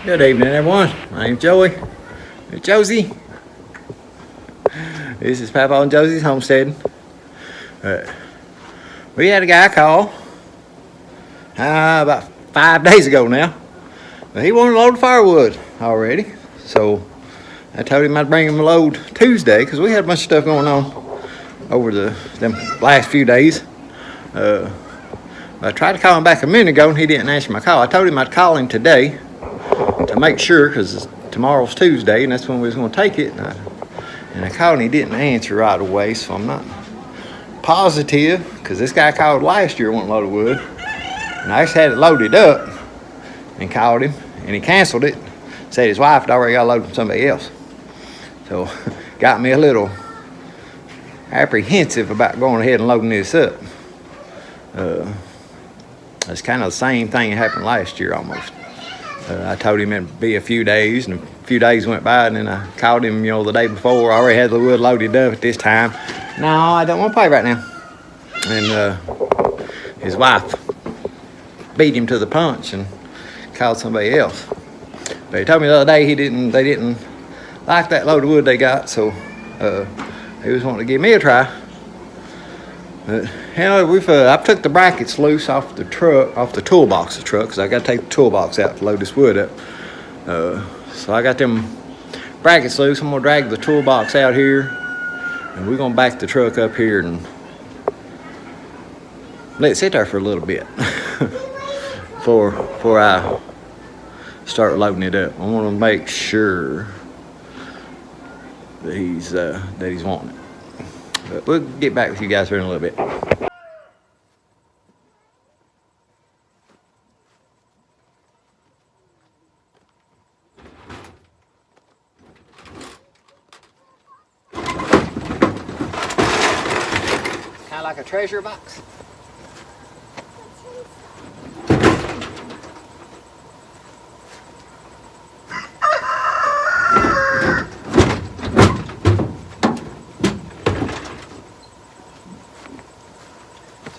Good evening, everyone. My name's Joey. It's Josie. This is Papa and Josie's homestead. We had a guy call about 5 days ago now. He wanted a load of firewood already, so I told him I'd bring him a load Tuesday because we had a bunch of stuff going on over them last few days. I tried to call him back a minute ago and he didn't answer my call. I told him I'd call him today to make sure because tomorrow's Tuesday and that's when we was going to take it. And I called and he didn't answer right away, so I'm not positive because this guy called last year wanting a load of wood. And I just had it loaded up and called him and he canceled it. Said his wife had already got a load from somebody else. So got me a little apprehensive about going ahead and loading this up. It's kind of the same thing that happened last year almost. I told him it'd be a few days, and a few days went by, and then I called him, the day before. I already had the wood loaded up at this time. No, I don't want to pay right now. And his wife beat him to the punch and called somebody else. But he told me the other day they didn't like that load of wood they got, so he was wanting to give me a try. But I took the brackets loose off the toolbox of the truck, because I got to take the toolbox out to load this wood up. So I got them brackets loose. I'm gonna drag the toolbox out here, and we're gonna back the truck up here and let it sit there for a little bit before I start loading it up. I want to make sure that he's wanting it. But we'll get back with you guys here in a little bit. Kind of like a treasure box.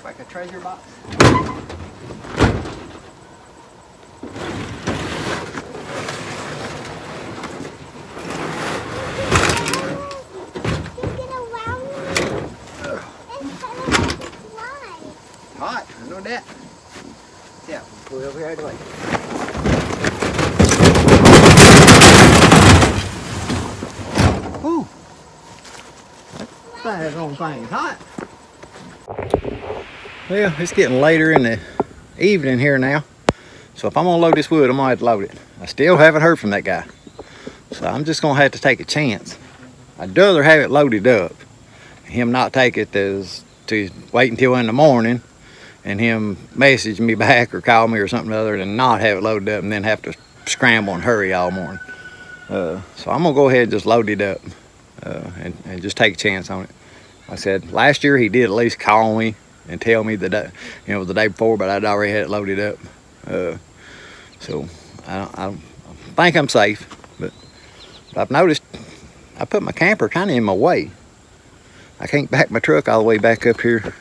Like a treasure box. Hot, I know that. Yeah, we'll pull it over here out of the way. Whew. That wrong thing. Hot. Well, it's getting later in the evening here now. So if I'm gonna load this wood, I'm gonna have to load it. I still haven't heard from that guy. So I'm just gonna have to take a chance. I'd rather have it loaded up. Him not take it to wait until in the morning and him message me back or call me or something other than not have it loaded up and then have to scramble and hurry all morning. So I'm gonna go ahead and just load it up and just take a chance on it. Like I said, last year he did at least call me and tell me the day before, but I'd already had it loaded up. So I think I'm safe, but I've noticed I put my camper kind of in my way. I can't back my truck all the way back up here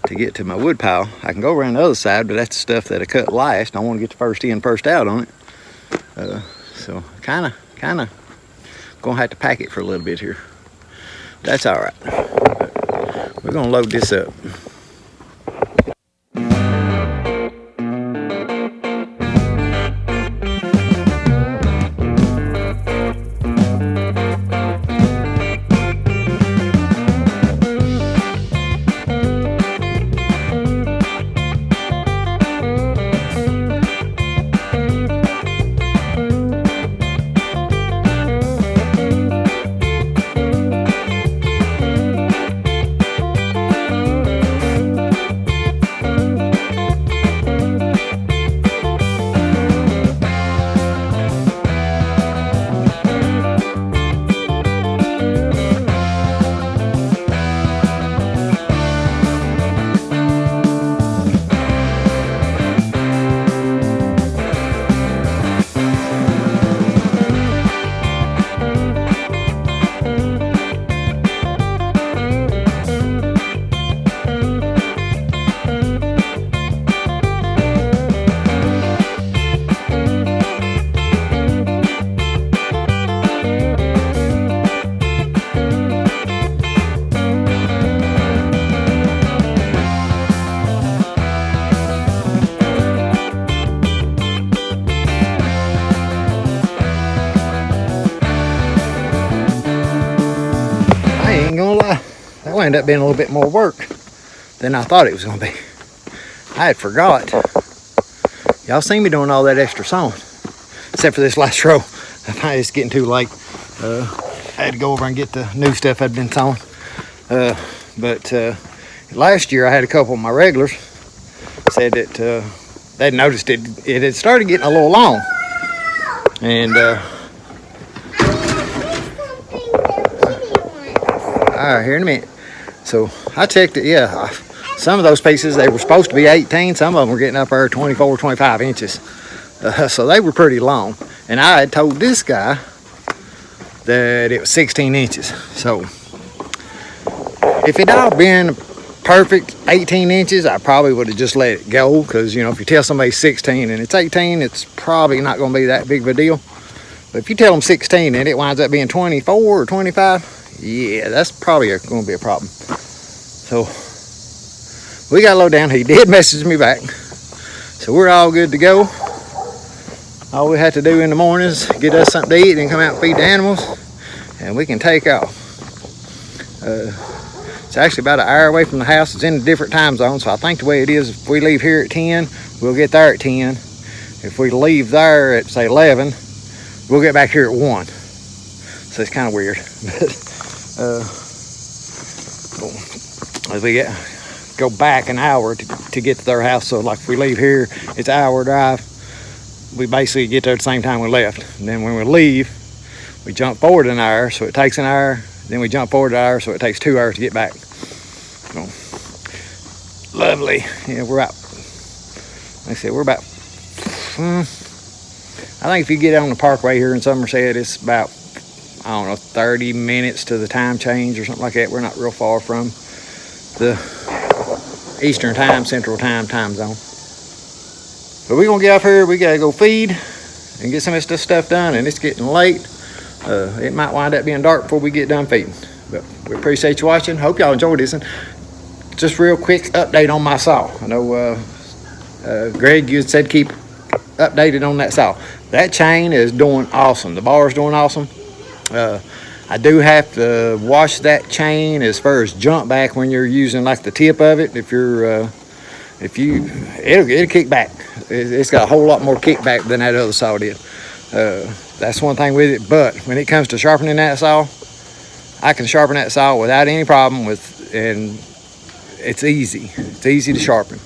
to get to my wood pile. I can go around the other side, but that's the stuff that I cut last. I want to get the first in, first out on it. So kind of gonna have to pack it for a little bit here. That's all right. We're gonna load this up. wind up being a little bit more work than I thought it was going to be. I had forgot. Y'all seen me doing all that extra sawing, except for this last row. I find it's getting too late. I had to go over and get the new stuff I'd been sawing. But last year I had a couple of my regulars said that they'd noticed it had started getting a little long. And all right, here in a minute. So I checked it, yeah. Some of those pieces, they were supposed to be 18. Some of them were getting up there 24, 25 inches. So they were pretty long. And I had told this guy that it was 16 inches. So if it all been perfect 18 inches, I probably would have just let it go. Because, you know, if you tell somebody 16 and it's 18, it's probably not going to be that big of a deal. But if you tell them 16 and it winds up being 24 or 25, yeah, that's probably going to be a problem. So we got low down. He did message me back. So we're all good to go. All we have to do in the mornings, get us something to eat and come out and feed the animals, and we can take off. It's actually about an hour away from the house. It's in a different time zone, so I think the way it is, if we leave here at 10, we'll get there at 10. If we leave there at, say, 11, we'll get back here at 1. So it's kind of weird. As we go back an hour to get to their house, so like if we leave here, it's an hour drive. We basically get there at the same time we left. And then when we leave, we jump forward an hour, so it takes an hour. Then we jump forward an hour, so it takes 2 hours to get back. So, lovely. Yeah, we're about, like I said, we're about, I think if you get on the parkway here in Somerset, it's about, I don't know, 30 minutes to the time change or something like that. We're not real far from the Eastern time, Central time zone. But we're going to get up here. We got to go feed and get some of this stuff done, and it's getting late. It might wind up being dark before we get done feeding. But we appreciate you watching. Hope y'all enjoyed this. And just real quick update on my saw. I know Greg, you had said keep updated on that saw. That chain is doing awesome. The bar is doing awesome. I do have to wash that chain as far as jump back when you're using like the tip of it. It'll kick back. It's got a whole lot more kickback than that other saw did. That's one thing with it. But when it comes to sharpening that saw, I can sharpen that saw without any problem and it's easy. It's easy to sharpen.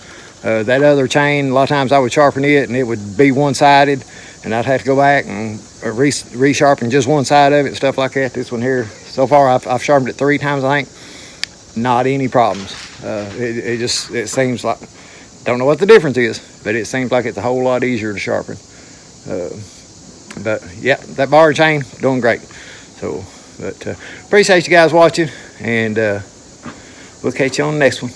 That other chain, a lot of times I would sharpen it and it would be one-sided, and I'd have to go back and resharpen just one side of it, stuff like that. This one here, so far I've sharpened it 3 times, I think. Not any problems. It seems like, don't know what the difference is, but it seems like it's a whole lot easier to sharpen. But yeah, that bar and chain doing great. So, but appreciate you guys watching, and we'll catch you on the next one.